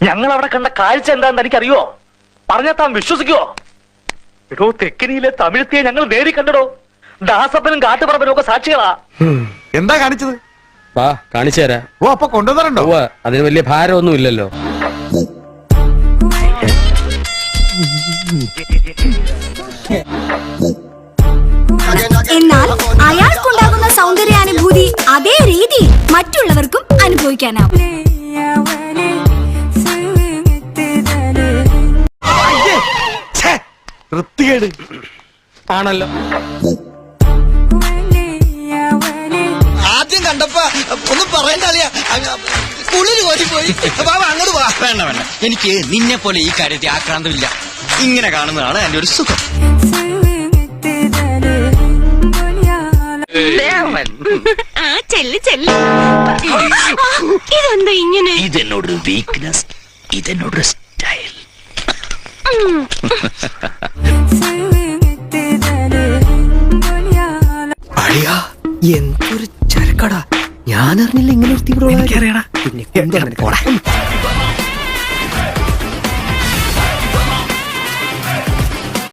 ഞങ്ങൾ അവിടെ കണ്ട കാഴ്ച എന്താണെന്ന് എനിക്കറിയോ? പറഞ്ഞാൽ താൻ വിശ്വസിക്കുവോ? എടോ, തെക്കിനിയിലെ തമിഴത്തിയെ ഞങ്ങൾ നേടി കണ്ടടോ. ദാസപ്പനും കാട്ടുപറമ്പനും ഒക്കെ സാക്ഷികളാ. എന്താ കാണിച്ചത്? വാ കാണിച്ചു തരാം. ഓ, അപ്പൊ കൊണ്ടുവന്നിട്ടുണ്ടോ? അതിന് വലിയ ഭാരമൊന്നും ഇല്ലല്ലോ. എന്നാൽ അയാൾക്കുണ്ടാകുന്ന സൗന്ദര്യാനുഭൂതി അതേ രീതി മറ്റുള്ളവർക്കും അനുഭവിക്കാനാവും. വൃത്തികേട് ആണല്ലോ. ആദ്യം കണ്ടപ്പോ ഒന്നും പറയണ്ട അളിയാ, കുളിര് കോരിപ്പോയി. അങ്ങോട്ട് പോവാ. വേണ്ട വേണ്ട, എനിക്ക് നിന്നെ പോലെ ഈ കാര്യത്തിൽ ആക്രാന്തമില്ല. ഇങ്ങനെ കാണുന്നതാണ് എന്റെ ഒരു സുഖം. ഇതെന്താ ഇങ്ങനെ? ഇതെന്നോടൊരു വീക്ക്നെസ്, ഇതെന്നോടൊരു സ്റ്റൈൽ. എന്തൊരു ചരക്കടാ, ഞാൻ അറിഞ്ഞില്ല ഇങ്ങനെ ഒരു തീവ്രവാദി. എനിക്കറിയടാ. പിന്നെ